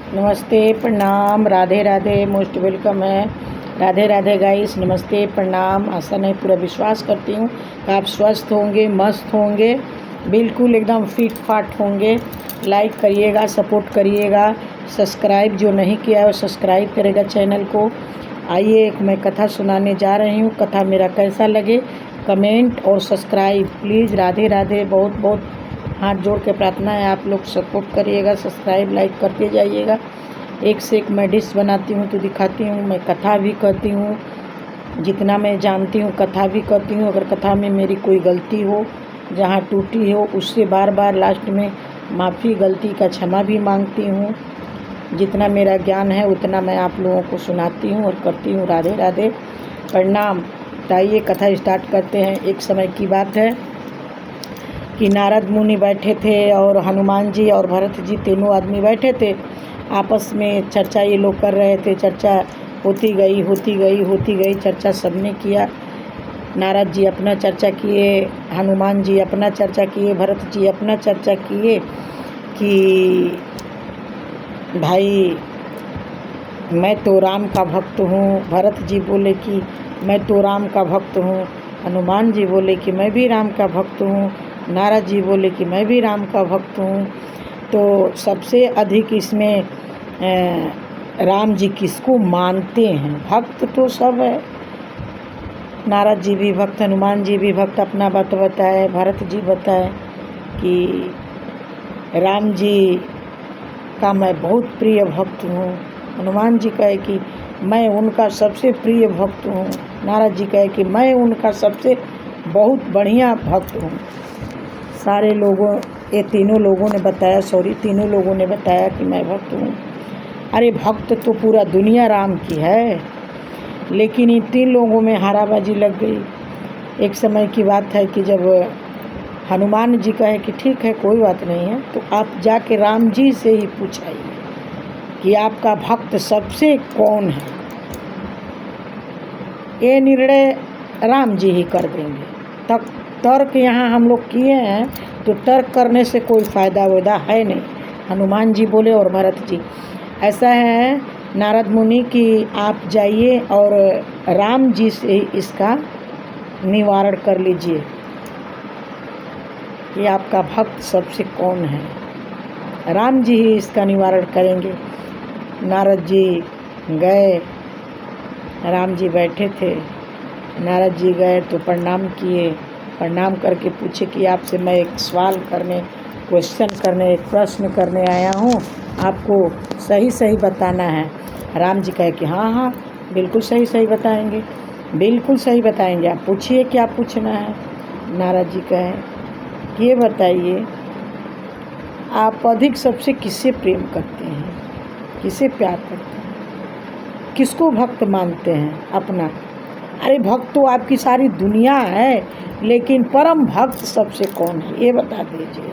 नमस्ते प्रणाम Radhe Radhe most welcome है। राधे राधे गाइस, नमस्ते प्रणाम। आशा नहीं पूरा विश्वास करती हूँ कि आप स्वस्थ होंगे, मस्त होंगे, बिल्कुल एकदम फिट फाट होंगे। लाइक करिएगा, सपोर्ट करिएगा, सब्सक्राइब जो नहीं किया है वो सब्सक्राइब करेगा चैनल को। आइए मैं कथा सुनाने जा रही हूँ। कथा मेरा कैसा लगे कमेंट और सब्सक्राइब प्लीज़। राधे राधे, बहुत बहुत हाथ जोड़ के प्रार्थना है, आप लोग सपोर्ट करिएगा, सब्सक्राइब लाइक करते जाइएगा। एक से एक मैं डिश बनाती हूँ तो दिखाती हूँ, मैं कथा भी कहती हूँ, जितना मैं जानती हूँ कथा भी कहती हूँ। अगर कथा में मेरी कोई गलती हो, जहाँ टूटी हो, उससे बार बार लास्ट में माफ़ी, गलती का क्षमा भी मांगती हूँ। जितना मेरा ज्ञान है उतना मैं आप लोगों को सुनाती हूँ और करती हूँ। राधे राधे प्रणाम। तो आइए कथा स्टार्ट करते हैं। एक समय की बात है कि नारद मुनि बैठे थे और हनुमान जी और भरत जी तीनों आदमी बैठे थे। आपस में चर्चा ये लोग कर रहे थे। चर्चा होती गई चर्चा सबने किया। नारद जी अपना चर्चा किए, हनुमान जी अपना चर्चा किए, भरत जी अपना चर्चा किए कि भाई मैं तो राम का भक्त हूँ। भरत जी बोले कि मैं तो राम का भक्त हूँ। हनुमान जी बोले कि मैं भी राम का भक्त हूँ। नारद जी बोले कि मैं भी राम का भक्त हूँ। तो सबसे अधिक इसमें राम जी किसको मानते हैं? भक्त तो सब है। नारद जी भी भक्त, हनुमान जी भी भक्त। अपना बात बताए, भरत जी बताए कि राम जी का मैं बहुत प्रिय भक्त हूँ। हनुमान जी कहे कि मैं उनका सबसे प्रिय भक्त हूँ। नारद जी कहे कि मैं उनका सबसे बहुत बढ़िया भक्त हूँ। सारे लोगों, ये तीनों लोगों ने बताया कि मैं भक्त हूँ। अरे भक्त तो पूरा दुनिया राम की है, लेकिन इन तीन लोगों में हाराबाजी लग गई। एक समय की बात है कि जब हनुमान जी कहे कि ठीक है कोई बात नहीं है, तो आप जाके राम जी से ही पूछाइए कि आपका भक्त सबसे कौन है। ये निर्णय राम जी ही कर देंगे। तक तर्क यहाँ हम लोग किए हैं, तो तर्क करने से कोई फ़ायदा वैदा है नहीं। हनुमान जी बोले और भरत जी, ऐसा है नारद मुनि कि आप जाइए और राम जी से इसका निवारण कर लीजिए कि आपका भक्त सबसे कौन है। राम जी ही इसका निवारण करेंगे। नारद जी गए, राम जी बैठे थे। नारद जी गए तो प्रणाम किए। प्रणाम करके पूछे कि आपसे मैं एक सवाल करने, एक प्रश्न करने आया हूँ, आपको सही सही बताना है। राम जी कहे कि हाँ हाँ बिल्कुल सही सही बताएंगे, बिल्कुल सही बताएंगे, आप पूछिए क्या पूछना है। नारद जी कहे कि ये बताइए आप अधिक सबसे किससे प्रेम करते हैं, किसे प्यार करते हैं, किसको भक्त मानते हैं अपना? अरे भक्त तो आपकी सारी दुनिया है, लेकिन परम भक्त सबसे कौन है ये बता दीजिए।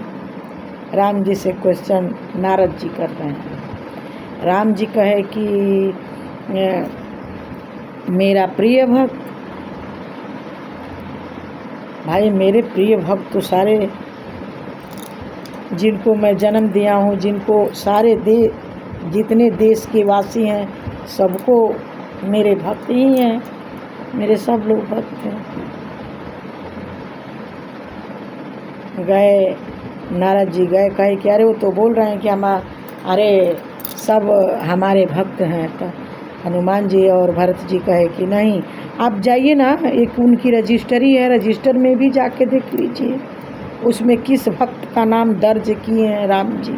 राम जी से क्वेश्चन नारद जी कर रहे हैं। राम जी कहे कि मेरा प्रिय भक्त, भाई मेरे प्रिय भक्त तो सारे, जिनको मैं जन्म दिया हूँ, जिनको सारे जितने देश के वासी हैं सबको मेरे भक्त ही हैं, मेरे सब लोग भक्त हैं। गए नारद जी गए, कहे कि अरे वो तो बोल रहे हैं कि अरे सब हमारे भक्त हैं। तो हनुमान जी और भरत जी कहे कि नहीं, आप जाइए ना, एक उनकी रजिस्ट्री है, रजिस्टर में भी जाके देख लीजिए उसमें किस भक्त का नाम दर्ज किए हैं राम जी।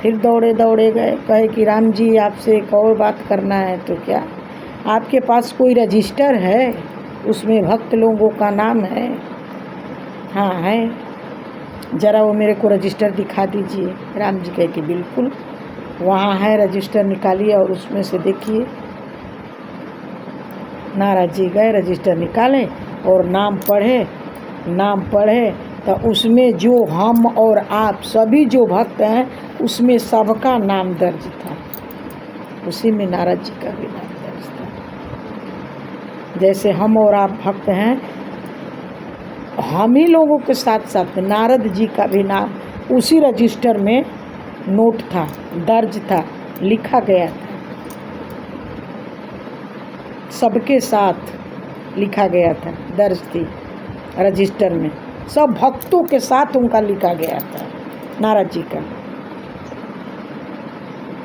फिर दौड़े गए, कहे कि राम जी आपसे एक और बात करना है। तो क्या आपके पास कोई रजिस्टर है, उसमें भक्त लोगों का नाम है? हाँ है, ज़रा वो मेरे को रजिस्टर दिखा दीजिए। राम जी कहे कि बिल्कुल वहाँ है, रजिस्टर निकालिए और उसमें से देखिए। नारद जी गए, रजिस्टर निकाले और नाम पढ़े तो उसमें जो हम और आप सभी जो भक्त हैं उसमें सबका नाम दर्ज था। उसी में नारद जी का भी नाम दर्ज था। जैसे हम और आप भक्त हैं, हम ही लोगों के साथ साथ नारद जी का भी नाम उसी रजिस्टर में नोट था, दर्ज था। लिखा गया था, सबके साथ लिखा गया था, दर्ज थी रजिस्टर में, सब भक्तों के साथ उनका लिखा गया था, नारद जी का।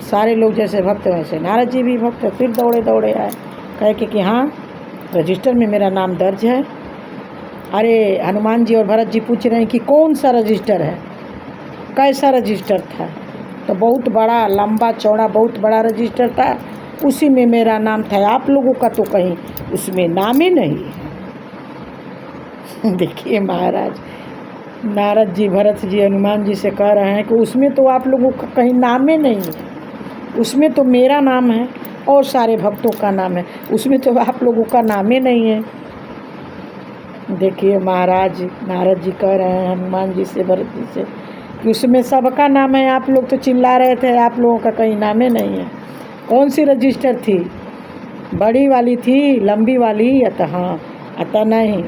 सारे लोग जैसे भक्त वैसे नारद जी भी भक्त। फिर दौड़े दौड़े आए कह के कि हाँ रजिस्टर में मेरा नाम दर्ज है। अरे हनुमान जी और भरत जी पूछ रहे हैं कि कौन सा रजिस्टर है, कैसा रजिस्टर था? तो बहुत बड़ा लंबा चौड़ा बहुत बड़ा रजिस्टर था, उसी में मेरा नाम था। आप लोगों का तो कहीं उसमें नाम ही नहीं है। देखिए महाराज, नारद जी भरत जी हनुमान जी से कह रहे हैं कि उसमें तो आप लोगों का कहीं नाम ही नहीं है, उसमें तो मेरा नाम है और सारे भक्तों का नाम है, उसमें तो आप लोगों का नाम ही नहीं है। देखिए महाराज, नारद जी कह रहे हैं हनुमान जी से भरत जी से कि उसमें सबका नाम है, आप लोग तो चिल्ला रहे थे आप लोगों का कहीं नाम ही नहीं है। कौन सी रजिस्टर थी? बड़ी वाली थी, लंबी वाली? अतः हाँ, अतः नहीं,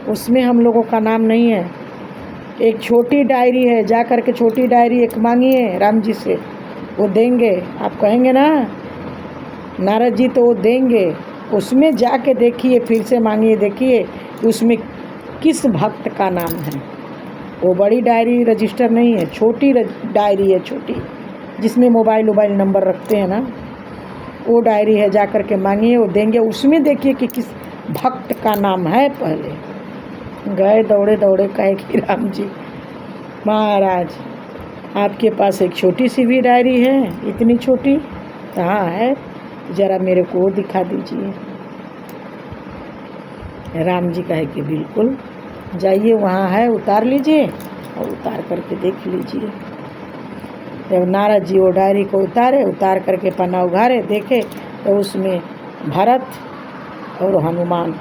उसमें हम लोगों का नाम नहीं है। एक छोटी डायरी है, जा कर के छोटी डायरी एक मांगिए राम जी से, वो देंगे। आप कहेंगे ना नारद जी, तो वो देंगे। उसमें जाके देखिए, फिर से मांगिए, देखिए उसमें किस भक्त का नाम है। वो बड़ी डायरी रजिस्टर नहीं है, छोटी डायरी है, छोटी जिसमें मोबाइल नंबर रखते हैं ना, वो डायरी है। जा कर के मांगिए, वो देंगे। उसमें देखिए कि किस भक्त का नाम है। पहले गए दौड़े दौड़े कहे कि राम जी महाराज आपके पास एक छोटी सी भी डायरी है? इतनी छोटी? कहाँ है, ज़रा मेरे को दिखा दीजिए। राम जी कहे कि बिल्कुल, जाइए वहाँ है, उतार लीजिए और उतार करके देख लीजिए। जब नारद जी वो डायरी को उतारे, उतार करके पन्ना उघारे, देखे तो उसमें भरत और हनुमान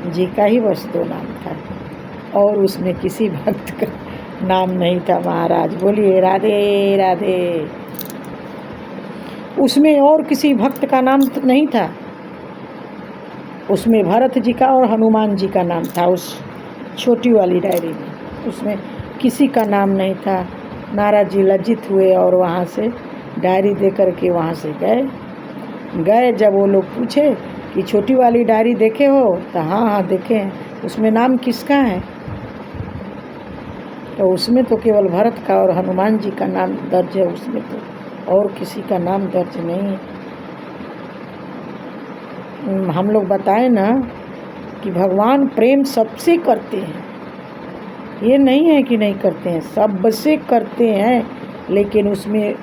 जी का ही बस दो नाम था, और उसमें किसी भक्त का नाम नहीं था। महाराज बोलिए राधे राधे। उसमें और किसी भक्त का नाम नहीं था, उसमें भरत जी का और हनुमान जी का नाम था। उस छोटी वाली डायरी में उसमें किसी का नाम नहीं था। नारद जी लज्जित हुए और वहाँ से डायरी दे कर के वहाँ से गए। जब वो लोग पूछे कि छोटी वाली डायरी देखे हो? तो हाँ हाँ देखे हैं। उसमें नाम किसका है? तो उसमें तो केवल भरत का और हनुमान जी का नाम दर्ज है, उसमें तो और किसी का नाम दर्ज नहीं है। हम लोग बताएं ना कि भगवान प्रेम सबसे करते हैं, ये नहीं है कि नहीं करते हैं, सबसे करते हैं, लेकिन उसमें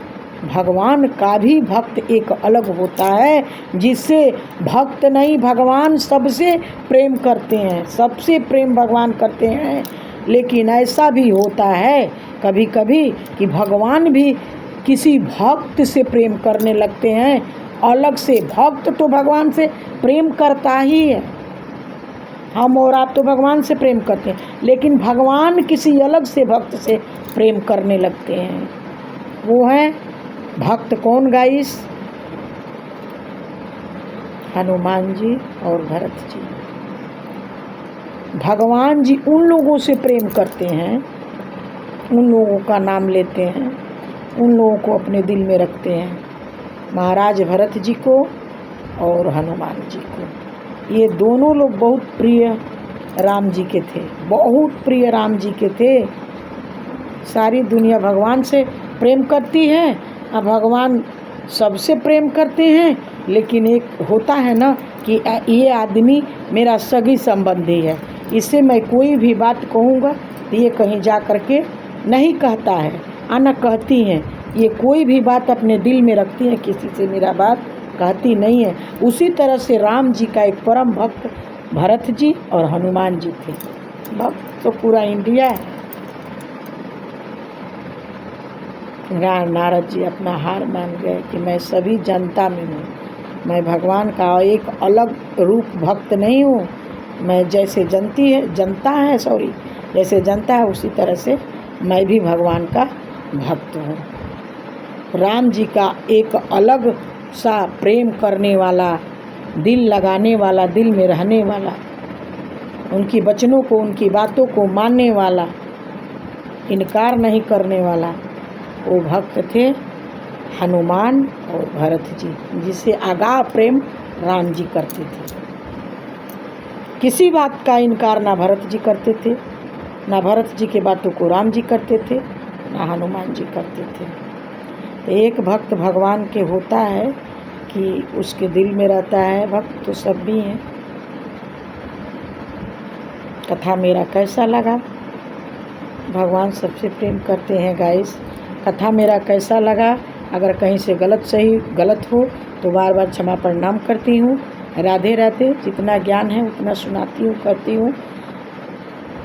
भगवान का भी भक्त एक अलग होता है, जिससे भक्त नहीं, भगवान सबसे प्रेम करते हैं, सबसे प्रेम भगवान करते हैं। लेकिन ऐसा भी होता है कभी कभी कि भगवान भी किसी भक्त से प्रेम करने लगते हैं अलग से। भक्त तो भगवान से प्रेम करता ही है, हम और आप तो भगवान से प्रेम करते हैं, लेकिन भगवान किसी अलग से भक्त से प्रेम करने लगते हैं। वो है भक्त कौन गाइस? हनुमान जी और भरत जी। भगवान जी उन लोगों से प्रेम करते हैं, उन लोगों का नाम लेते हैं, उन लोगों को अपने दिल में रखते हैं, महाराज भरत जी को और हनुमान जी को। ये दोनों लोग बहुत प्रिय राम जी के थे, बहुत प्रिय राम जी के थे। सारी दुनिया भगवान से प्रेम करती है, अब भगवान सबसे प्रेम करते हैं, लेकिन एक होता है ना कि ये आदमी मेरा सगी संबंधी है, इससे मैं कोई भी बात कहूँगा तो ये कहीं जा कर के नहीं कहता है, आना कहती हैं, ये कोई भी बात अपने दिल में रखती हैं, किसी से मेरा बात कहती नहीं है। उसी तरह से राम जी का एक परम भक्त भरत जी और हनुमान जी थे। भक्त तो पूरा इंडिया है। नारद जी अपना हार मान गए कि मैं सभी जनता में हूँ, मैं भगवान का एक अलग रूप भक्त नहीं हूँ, मैं जैसे जनता है जैसे जनता है उसी तरह से मैं भी भगवान का भक्त हूँ। राम जी का एक अलग सा प्रेम करने वाला, दिल लगाने वाला, दिल में रहने वाला, उनकी वचनों को, उनकी बातों को मानने वाला, इनकार नहीं करने वाला, वो भक्त थे हनुमान और भरत जी, जिसे आगाह प्रेम राम जी करते थे। किसी बात का इनकार ना भरत जी करते थे, ना भरत जी के बातों को राम जी करते थे, ना हनुमान जी करते थे। तो एक भक्त भगवान के होता है कि उसके दिल में रहता है, भक्त तो सब भी हैं। कथा मेरा कैसा लगा? भगवान सबसे प्रेम करते हैं गाइस। कथा मेरा कैसा लगा? अगर कहीं से गलत हो तो बार बार क्षमा प्रणाम करती हूँ। राधे राधे। जितना ज्ञान है उतना सुनाती हूँ, करती हूँ।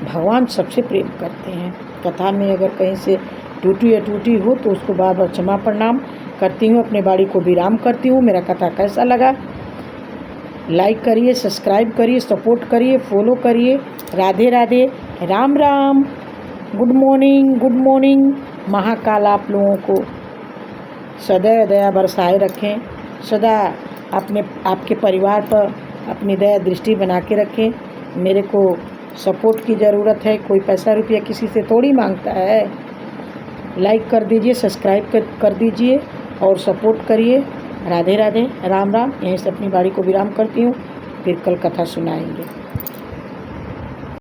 भगवान सबसे प्रेम करते हैं। कथा में अगर कहीं से टूटी हो तो उसको बार बार क्षमा प्रणाम करती हूँ, अपने बाड़ी को विराम करती हूँ। मेरा कथा कैसा लगा? लाइक करिए, सब्सक्राइब करिए, सपोर्ट करिए, फॉलो करिए। राधे राधे, राम राम। Good morning. महाकाल आप लोगों को सदैव दया बरसाए रखें, सदा आपके परिवार पर अपनी दया दृष्टि बना के रखें। मेरे को सपोर्ट की ज़रूरत है, कोई पैसा रुपया किसी से थोड़ी मांगता है। लाइक कर दीजिए, सब्सक्राइब कर दीजिए और सपोर्ट करिए। राधे राधे, राम राम। यहीं से अपनी बाड़ी को विराम करती हूँ, फिर कल कथा सुनाएंगे।